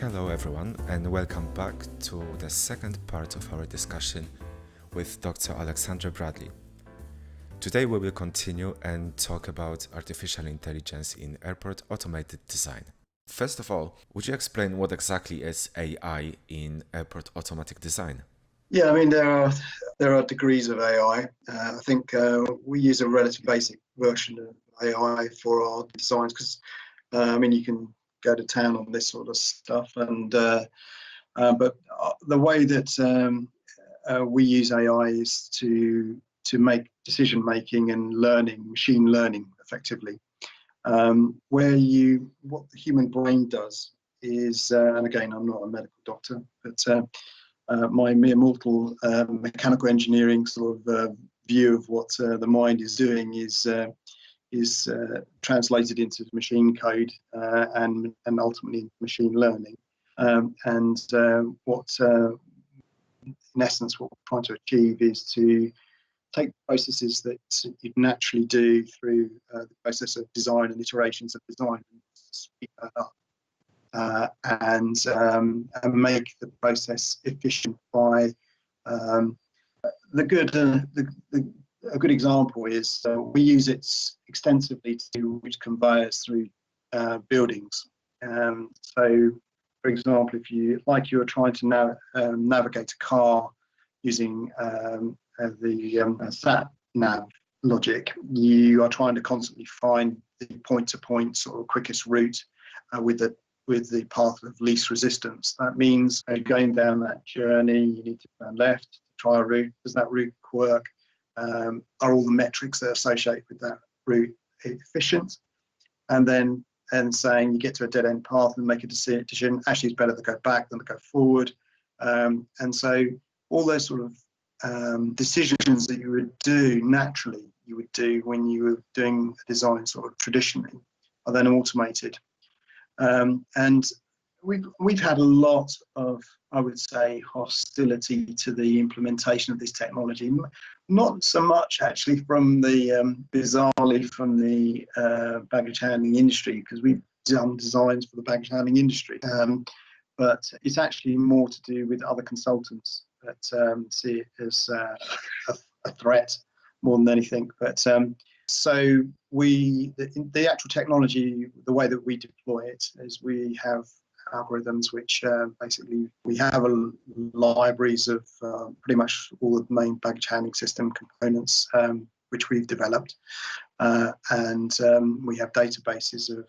Hello everyone and welcome back to the second part of our discussion with Dr. Alexandre Bradley. Today we will continue and talk about artificial intelligence in airport automated design. First of all, would you explain what exactly is AI in airport automatic design? Yeah, I mean there are degrees of AI. I think we use a relatively basic version of AI for our designs because you can go to town on this sort of stuff, and but the way that we use AI is to make decision making and learning, machine learning, effectively. What the human brain does is, and again, I'm not a medical doctor, but my mere mortal mechanical engineering sort of view of what the mind is doing is translated into machine code and ultimately machine learning. In essence, what we're trying to achieve is to take processes that you naturally do through the process of design and iterations of design, and speed that up. And make the process efficient by a good example is we use it extensively to route conveyors through buildings. So, for example, if you're trying to navigate a car using the sat nav logic, you are trying to constantly find the point-to-point sort of quickest route with the path of least resistance. That means going down that journey, you need to turn left to try a route. Does that route work? Are all the metrics that are associated with that route efficient? And then saying you get to a dead-end path and make a decision, actually it's better to go back than to go forward. And so all those sort of decisions that you would do naturally, you would do when you were doing a design sort of traditionally, are then automated. And we've had a lot of, I would say, hostility to the implementation of this technology. Not so much actually bizarrely from the baggage handling industry, because we've done designs for the baggage handling industry. But it's actually more to do with other consultants that see it as a threat more than anything. But so the actual technology, the way that we deploy it is we have algorithms which basically we have libraries of pretty much all the main baggage handling system components which we've developed, and we have databases of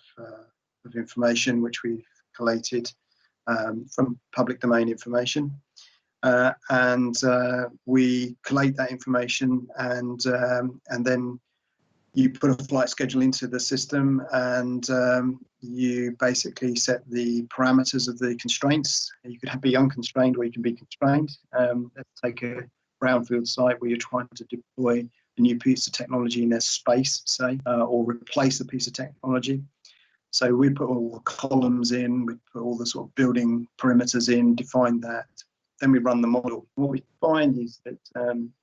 information which we've collated from public domain information. And we collate that information, and then you put a flight schedule into the system, and you basically set the parameters of the constraints. You could be unconstrained or you can be constrained. Let's take a brownfield site where you're trying to deploy a new piece of technology in their space, say, or replace a piece of technology. So we put all the columns in, we put all the sort of building perimeters in, define that. Then we run the model. What we find is that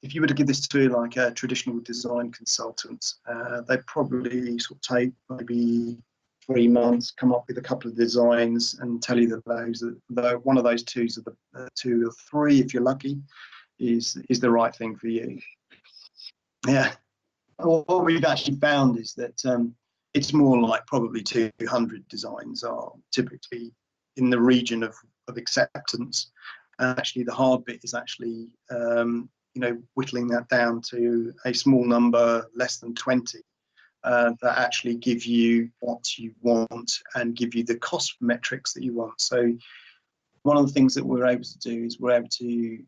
if you were to give this to like a traditional design consultant, they'd probably sort of take maybe 3 months, come up with a couple of designs and tell you that one of those two are the 2 or 3, if you're lucky, is the right thing for you. Yeah. What we've actually found is that it's more like probably 200 designs are typically in the region of acceptance. Actually, the hard bit is actually, whittling that down to a small number, less than 20, that actually give you what you want and give you the cost metrics that you want. So one of the things that we're able to do is we're able to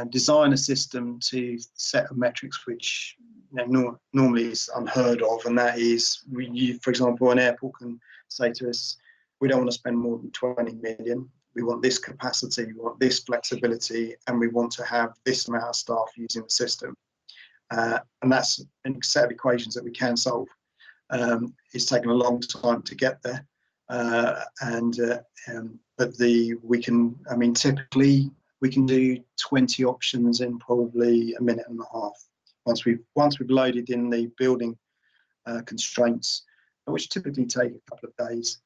design a system to set of metrics which normally is unheard of, and that is, for example, an airport can say to us, we don't want to spend more than 20 million. We want this capacity, we want this flexibility, and we want to have this amount of staff using the system. And that's a set of equations that we can solve. It's taken a long time to get there. Typically we can do 20 options in probably a minute and a half. Once we've loaded in the building constraints, which typically take a couple of days.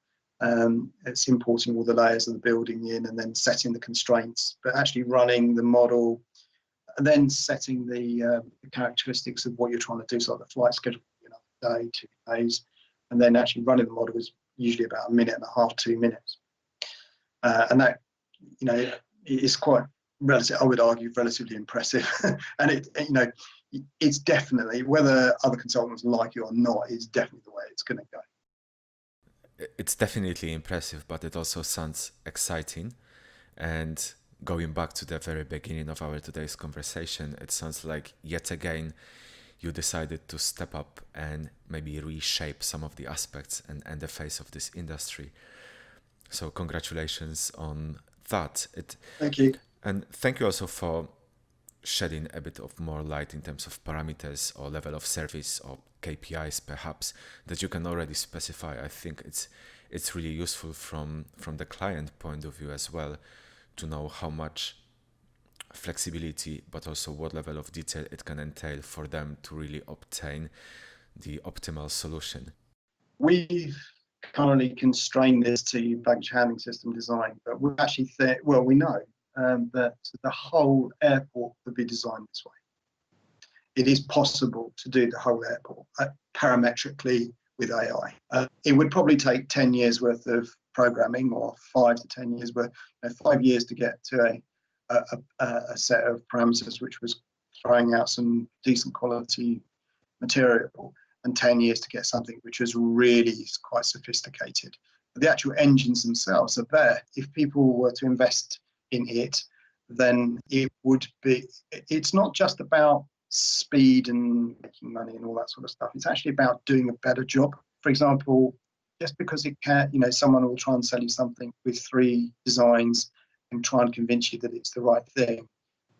It's importing all the layers of the building in and then setting the constraints, but actually running the model and then setting the characteristics of what you're trying to do. So like the flight schedule, day, 2 days, and then actually running the model is usually about 1.5 minutes, 2 minutes. And that, is quite relative, I would argue, relatively impressive. And it's definitely, whether other consultants like it or not, is definitely the way it's going to go. It's definitely impressive, but it also sounds exciting. And going back to the very beginning of our today's conversation, it sounds like yet again you decided to step up and maybe reshape some of the aspects and the face of this industry. So congratulations on that. Thank you. And thank you also for shedding a bit of more light in terms of parameters or level of service or KPIs perhaps that you can already specify. I think it's really useful from the client point of view as well to know how much flexibility but also what level of detail it can entail for them to really obtain the optimal solution. We've currently constrained this to baggage handling system design, but we actually we know that the whole airport could be designed this way. It is possible to do the whole airport parametrically with AI. It would probably take 10 years worth of programming, or 5 to 10 years worth, 5 years to get to a set of parameters which was throwing out some decent quality material, and 10 years to get something which was really quite sophisticated. But the actual engines themselves are there. If people were to invest in it, then it's not just about speed and making money and all that sort of stuff. It's actually about doing a better job. For example, just because it can, someone will try and sell you something with 3 designs and try and convince you that it's the right thing.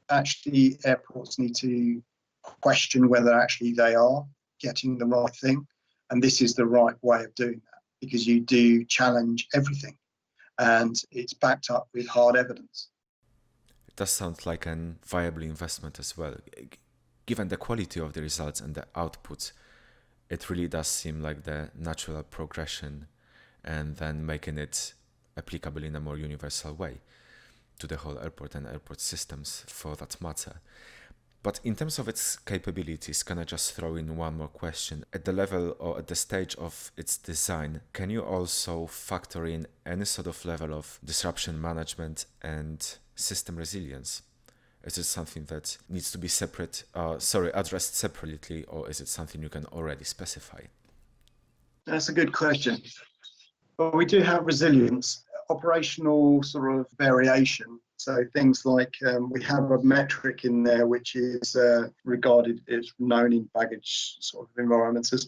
Actually, airports need to question whether actually they are getting the right thing. And this is the right way of doing that, because you do challenge everything and it's backed up with hard evidence. It does sound like a viable investment as well. Given the quality of the results and the outputs, it really does seem like the natural progression, and then making it applicable in a more universal way to the whole airport and airport systems for that matter. But in terms of its capabilities, can I just throw in one more question? At the level or at the stage of its design, can you also factor in any sort of level of disruption management and system resilience? Is it something that needs to be addressed separately, or is it something you can already specify? That's a good question. Well, we do have resilience, operational sort of variation. So things like we have a metric in there which is regarded, is known in baggage sort of environments as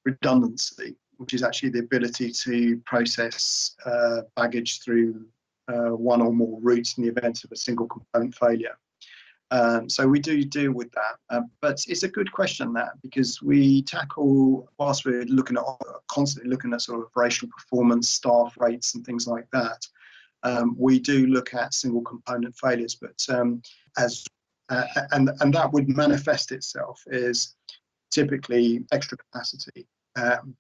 redundancy, which is actually the ability to process baggage through one or more routes in the event of a single component failure. So we do deal with that, but it's a good question, that, because we tackle, whilst we're constantly looking at sort of operational performance, staff rates and things like that, we do look at single component failures, but and that would manifest itself as typically extra capacity,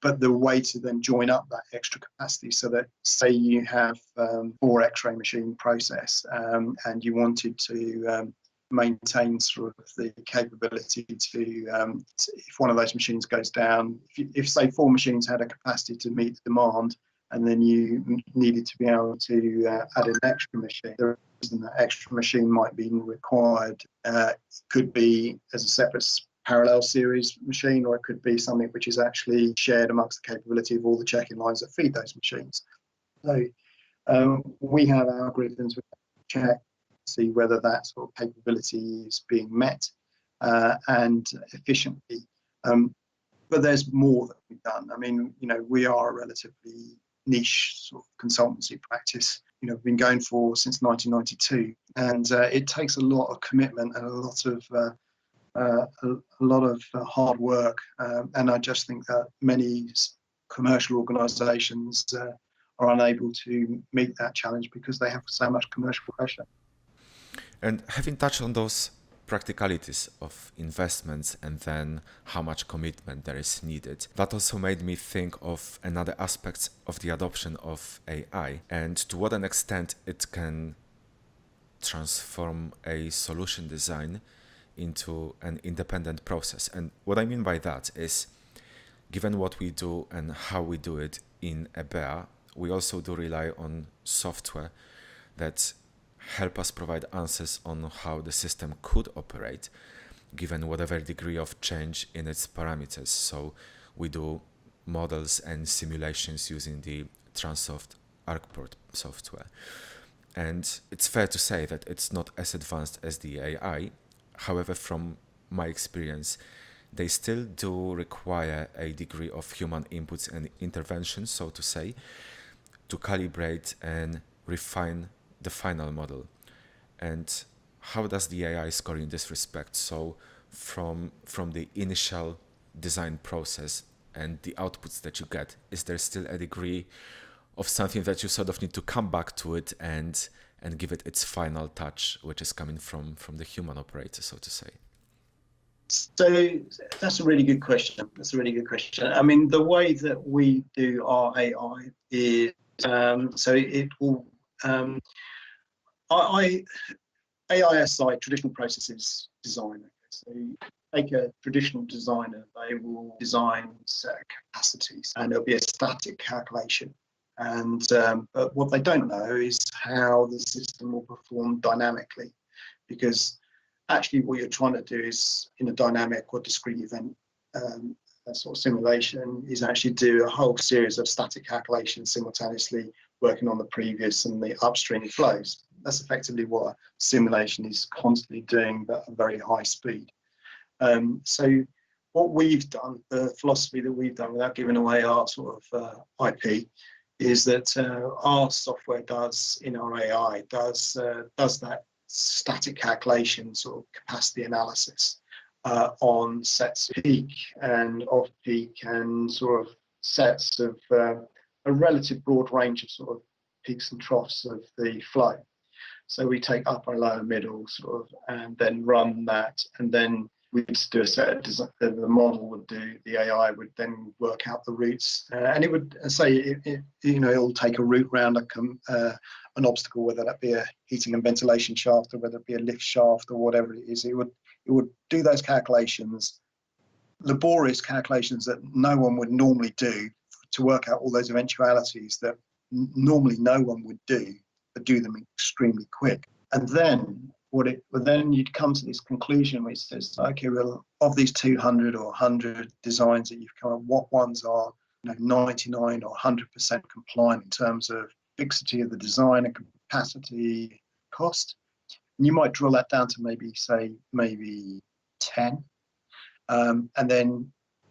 but the way to then join up that extra capacity, so that say you have 4 X-ray machine process and you wanted to maintain sort of the capability to, if one of those machines goes down, if say 4 machines had a capacity to meet the demand, and then you needed to be able to add an extra machine, the reason that extra machine might be required could be as a separate parallel series machine, or it could be something which is actually shared amongst the capability of all the check-in lines that feed those machines. So we have algorithms which check, see whether that sort of capability is being met and efficiently. But there's more that we've done. I mean, we are a relatively niche sort of consultancy practice. We've been going since 1992, and it takes a lot of commitment and a lot of hard work. And I just think that many commercial organisations are unable to meet that challenge because they have so much commercial pressure. And having touched on those practicalities of investments and then how much commitment there is needed. That also made me think of another aspect of the adoption of AI and to what an extent it can transform a solution design into an independent process. And what I mean by that is, given what we do and how we do it in a BEA, we also do rely on software that help us provide answers on how the system could operate, given whatever degree of change in its parameters. So we do models and simulations using the Transoft ArcPort software. And it's fair to say that it's not as advanced as the AI. However, from my experience, they still do require a degree of human inputs and intervention, so to say, to calibrate and refine the final model. And how does the AI score in this respect? So from the initial design process and the outputs that you get, is there still a degree of something that you sort of need to come back to it and give it its final touch, which is coming from the human operator, so to say? So that's a really good question. I mean, the way that we do our AI is, so it will, AISI, traditional processes design. So you take a traditional designer, they will design set capacities and there'll be a static calculation. And but what they don't know is how the system will perform dynamically, because actually what you're trying to do is, in a dynamic or discrete event sort of simulation, is actually do a whole series of static calculations simultaneously, working on the previous and the upstream flows. That's effectively what a simulation is constantly doing, but at a very high speed. So what we've done, the philosophy that we've done, without giving away our sort of IP, is that our software does, in our AI, does that static calculation, sort of capacity analysis on sets of peak and off peak and sort of sets of a relative broad range of sort of peaks and troughs of the flow. So we take upper, lower, middle, sort of, and then run that, and then we just do a set of design. The model would do, the AI would then work out the routes, and it would say, it'll take a route round an obstacle, whether that be a heating and ventilation shaft or whether it be a lift shaft or whatever it is. It would do those calculations, laborious calculations that no one would normally do, to work out all those eventualities that normally no one would do, but do them extremely quick. And then then you'd come to this conclusion which says, okay, well, of these 200 or 100 designs that you've come up, what ones are 99 or 100% compliant in terms of fixity of the design and capacity, cost? And you might drill that down to maybe 10. And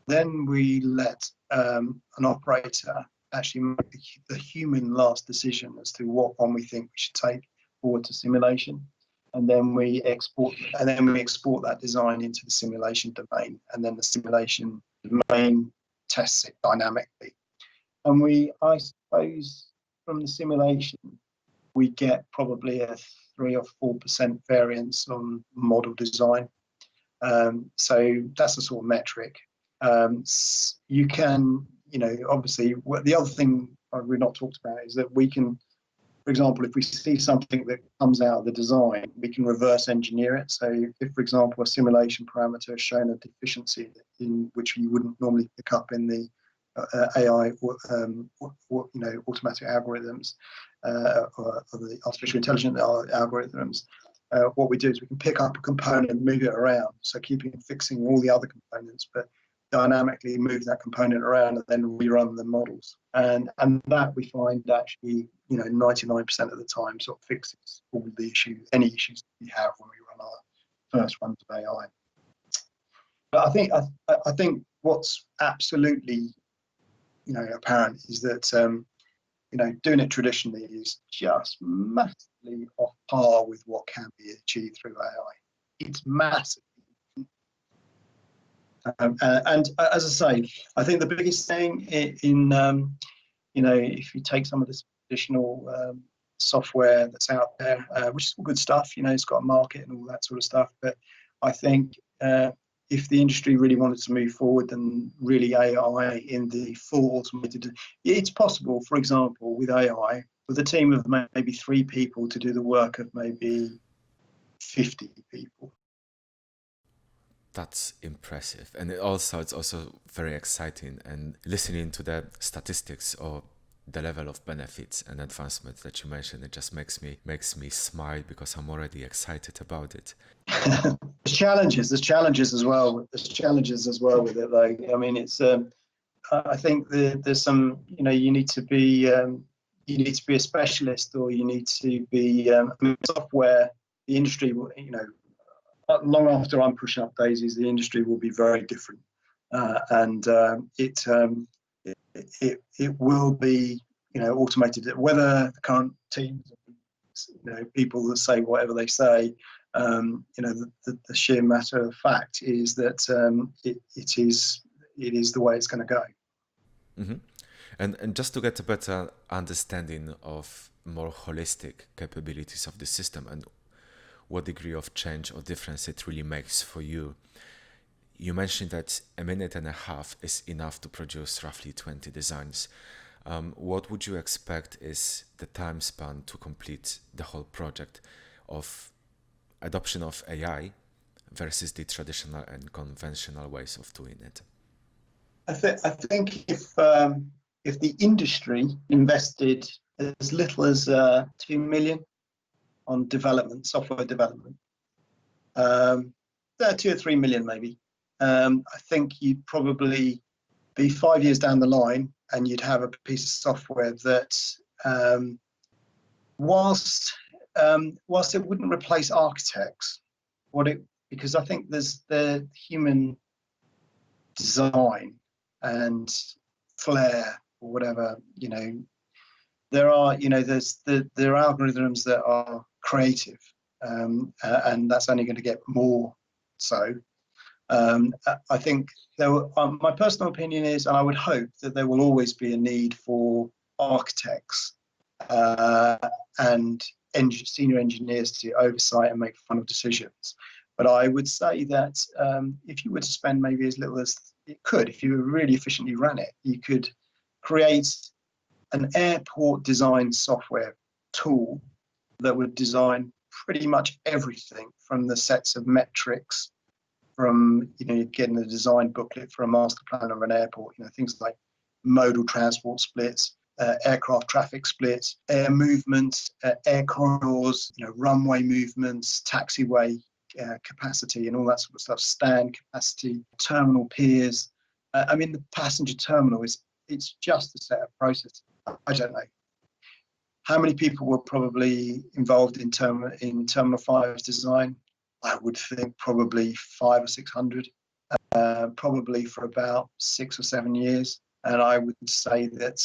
then we let an operator actually make the human last decision as to what one we think we should take forward to simulation. And then we export that design into the simulation domain, and then the simulation domain tests it dynamically. And I suppose from the simulation, we get probably a 3 or 4% variance on model design. So that's the sort of metric. You can, obviously, the other thing we've not talked about is that we can, for example, if we see something that comes out of the design, we can reverse engineer it. So if, for example, a simulation parameter has shown a deficiency in which you wouldn't normally pick up in the AI, automatic algorithms, or the artificial intelligence algorithms, what we do is we can pick up a component and move it around. So fixing all the other components, but dynamically move that component around and then rerun the models. And that we find actually, 99% of the time sort of fixes all the issues, any issues that we have when we run our first runs of AI. But I think what's absolutely, apparent is that, doing it traditionally is just massively off par with what can be achieved through AI. It's massive. And as I say, I think the biggest thing if you take some of this traditional software that's out there, which is all good stuff, it's got a market and all that sort of stuff, but I think if the industry really wanted to move forward, then really AI in the full automated, it's possible, for example, with AI, with a team of maybe 3 people to do the work of maybe 50 people. That's impressive. And it's also very exciting. And listening to the statistics or the level of benefits and advancement that you mentioned, it just makes me smile because I'm already excited about it. There's challenges as well. There's challenges as well with it, though. I mean, it's I think there's some, you need to be a specialist, or you need to be I mean, software. The industry, long after I'm pushing up daisies, the industry will be very different, and it will be, automated. Whether the current teams, people that say whatever they say, the sheer matter of fact is that it is the way it's going to go. Mm-hmm. And just to get a better understanding of more holistic capabilities of the system and what degree of change or difference it really makes for you, you mentioned that a minute and a half is enough to produce roughly 20 designs. What would you expect is the time span to complete the whole project of adoption of AI versus the traditional and conventional ways of doing it? I think if the industry invested as little as 2 million on development, software development, 2 or 3 million maybe, I think you'd probably be 5 years down the line and you'd have a piece of software that, whilst it wouldn't replace architects, because I think there's the human design and flair or whatever, there are algorithms that are creative, and that's only going to get more so. I think my personal opinion is, and I would hope that there will always be a need for architects and senior engineers to oversight and make final decisions. But I would say that if you were to spend maybe as little as it could, if you really efficiently ran it, you could create an airport design software tool that would design pretty much everything from the sets of metrics, from getting the design booklet for a master plan of an airport, things like modal transport splits, aircraft traffic splits, air movements, air corridors, runway movements, taxiway capacity and all that sort of stuff, stand capacity, terminal piers. I mean, the passenger terminal it's just a set of processes. I don't know how many people were probably involved in Terminal 5's design. I would think probably 500 or 600, probably for about 6 or 7 years. And I would say that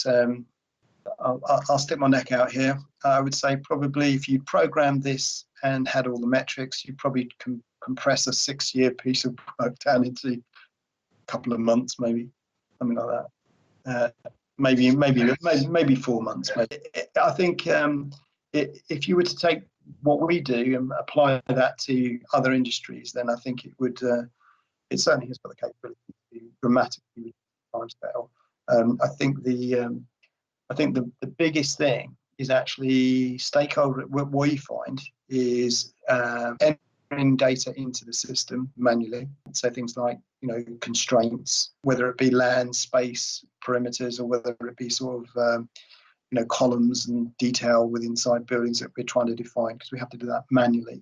I'll stick my neck out here. I would say probably if you programmed this and had all the metrics, you probably can compress a 6-year piece of work down into a couple of months, maybe something like that. Maybe 4 months. Maybe. I think if you were to take what we do and apply that to other industries, then I think it would. It certainly has got the capability to dramatically reduce the timescale. I think the biggest thing is actually stakeholder. What we find is entering data into the system manually. So things like constraints, whether it be land, space, perimeters, or whether it be sort of columns and detail with inside buildings that we're trying to define, because we have to do that manually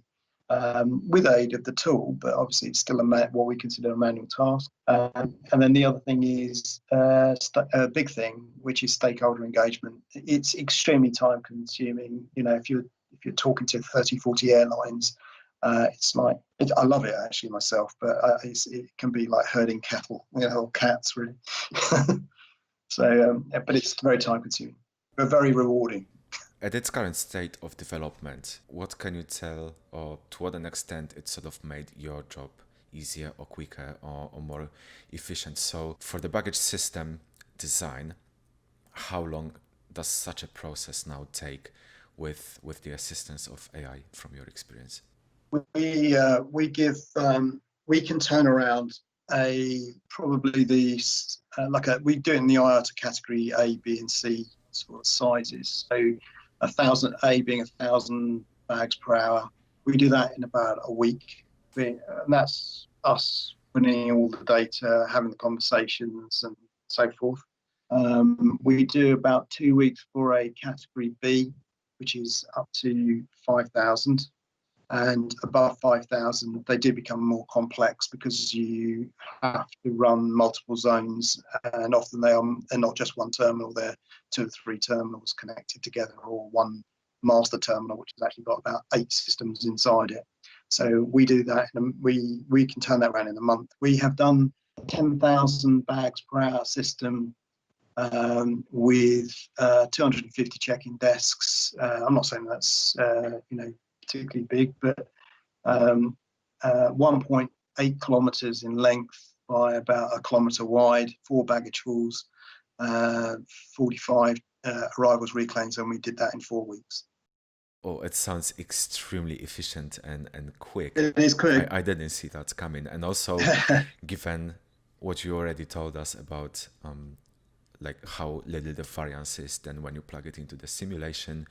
with aid of the tool, but obviously it's still what we consider a manual task. And then the other thing is a big thing, which is stakeholder engagement. It's extremely time consuming. If you're talking to 30, 40 airlines, it's like, I love it actually myself, but it can be like herding cattle, or cats really. So, but it's very time consuming, but very rewarding. At its current state of development, what can you tell, or to what an extent it sort of made your job easier or quicker or more efficient? So for the baggage system design, how long does such a process now take with the assistance of AI from your experience? We can turn around we do it in the IATA category A, B, and C sort of sizes. So 1,000 A being 1,000 bags per hour. We do that in about a week, and that's us winning all the data, having the conversations, and so forth. We do about 2 weeks for a category B, which is up to 5,000. And above 5,000, they do become more complex because you have to run multiple zones, and often they're not just one terminal, they're 2 or 3 terminals connected together, or one master terminal, which has actually got about 8 systems inside it. So we do that, and we can turn that around in a month. We have done 10,000 bags per hour system with 250 check-in desks. I'm not saying that's particularly big, but 1.8 kilometers in length by about a kilometer wide, 4 baggage halls, 45 arrivals, reclaims, and we did that in 4 weeks. Oh, it sounds extremely efficient and quick. It is quick. I didn't see that coming. And also, given what you already told us about like how little the variance is then when you plug it into the simulation,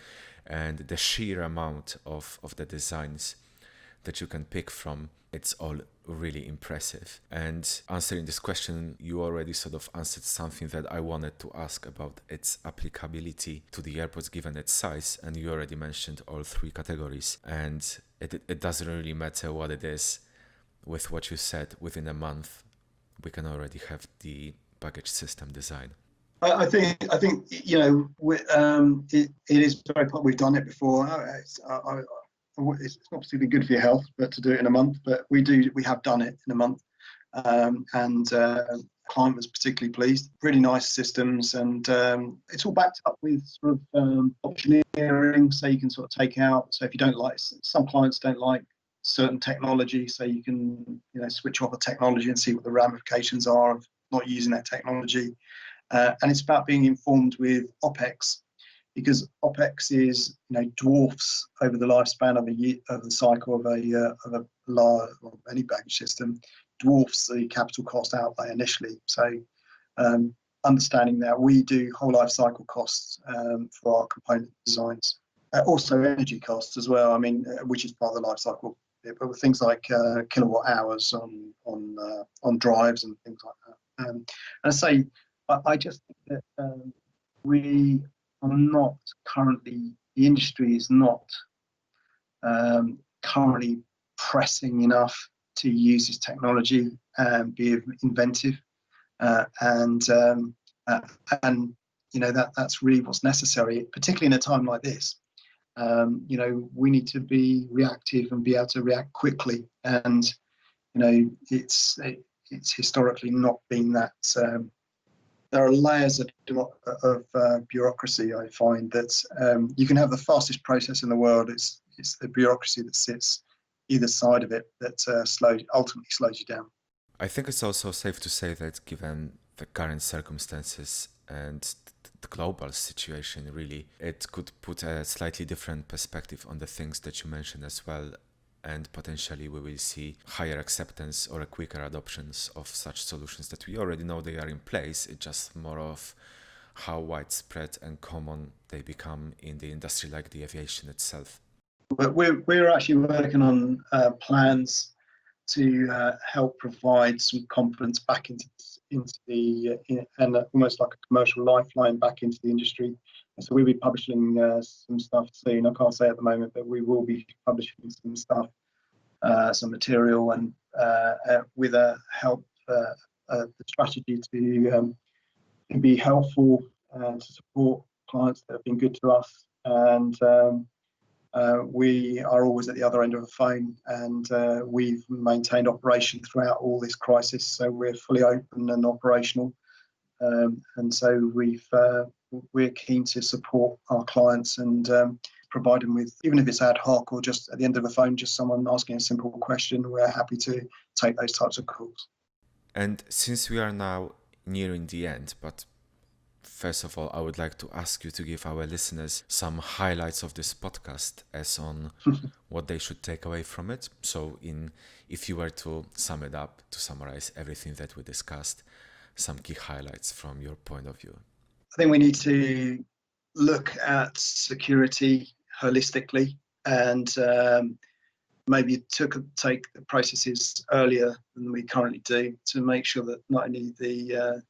and the sheer amount of the designs that you can pick from, it's all really impressive. And answering this question, you already sort of answered something that I wanted to ask about its applicability to the airports given its size, and you already mentioned all 3 categories, and it doesn't really matter what it is. With what you said, within a month we can already have the baggage system design. I think it is very popular. We've done it before. It's not particularly good for your health, but to do it in a month. But we have done it in a month, and the client was particularly pleased. Really nice systems, and it's all backed up with sort of optioneering, so you can sort of take out. So if you don't like, some clients don't like certain technology, so you can switch off a technology and see what the ramifications are of not using that technology. And it's about being informed with OPEX, because OPEX is dwarfs over the lifespan of the cycle of any baggage system, dwarfs the capital cost outlay initially. So understanding that, we do whole life cycle costs for our component designs, also energy costs as well. I mean, which is part of the life cycle, but with things like kilowatt hours on drives and things like that. And I say, I just think that we are not currently, the industry is not currently pressing enough to use this technology and be inventive, and that's really what's necessary, particularly in a time like this. We need to be reactive and be able to react quickly, and it's historically not been that. There are layers of bureaucracy. I find that you can have the fastest process in the world. It's the bureaucracy that sits either side of it that ultimately slows you down. I think it's also safe to say that given the current circumstances and the global situation, really, it could put a slightly different perspective on the things that you mentioned as well. And potentially we will see higher acceptance or a quicker adoptions of such solutions that we already know they are in place. It's just more of how widespread and common they become in the industry like the aviation itself. But we're actually working on plans to help provide some confidence back into the and almost like a commercial lifeline back into the industry. So we'll be publishing some stuff soon. I can't say at the moment, but we will be publishing some stuff, some material, and with a help the strategy to be helpful to support clients that have been good to us. And we are always at the other end of the phone, and we've maintained operation throughout all this crisis. So we're fully open and operational. And so we're keen to support our clients and provide them with, even if it's ad hoc or just at the end of the phone, just someone asking a simple question, we're happy to take those types of calls. And since we are now nearing the end, but first of all, I would like to ask you to give our listeners some highlights of this podcast as on what they should take away from it. So if you were to sum it up, to summarize everything that we discussed, some key highlights from your point of view. I think we need to look at security holistically and maybe take the processes earlier than we currently do to make sure that not only the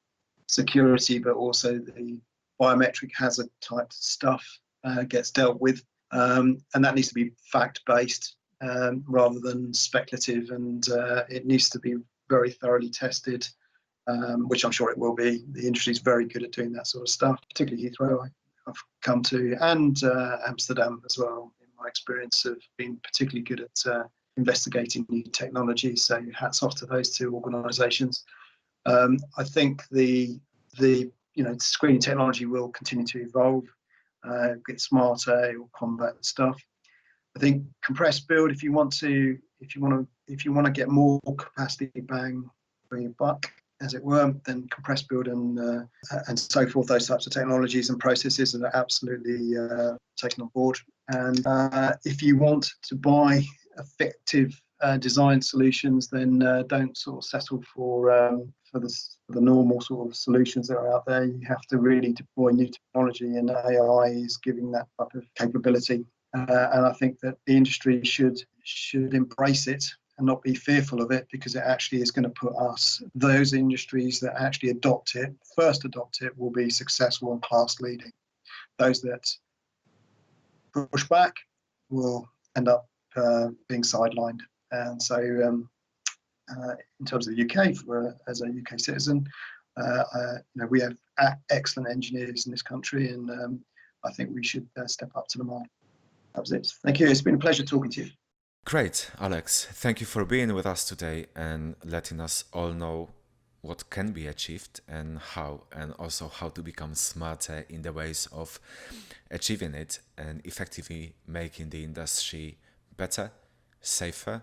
security but also the biometric hazard type stuff gets dealt with, and that needs to be fact-based rather than speculative, and it needs to be very thoroughly tested, which I'm sure it will be. The industry is very good at doing that sort of stuff, particularly Heathrow I've come to, and Amsterdam as well. In my experience, have been particularly good at investigating new technology. So hats off to those two organisations. I think the screening technology will continue to evolve, get smarter, it will combat the stuff. I think compressed build, if you want to get more capacity bang for your buck, as it were, then compressed build and so forth, those types of technologies and processes are absolutely taken on board. And if you want to buy effective design solutions, then don't sort of settle for the normal sort of solutions that are out there. You have to really deploy new technology, and AI is giving that type of capability. And I think that the industry should embrace it and not be fearful of it, because it actually is going to put those industries that actually first adopt it, will be successful and class leading. Those that push back will end up being sidelined. And so in terms of the UK, as a UK citizen, we have excellent engineers in this country, and I think we should step up to the mark. That was it. Thank you. It's been a pleasure talking to you. Great, Alex. Thank you for being with us today and letting us all know what can be achieved and also how to become smarter in the ways of achieving it and effectively making the industry better, safer,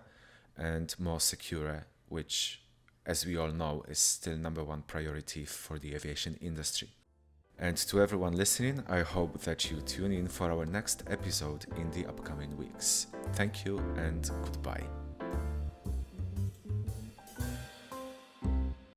and more secure, which, as we all know, is still number one priority for the aviation industry. And to everyone listening, I hope that you tune in for our next episode in the upcoming weeks. Thank you and goodbye.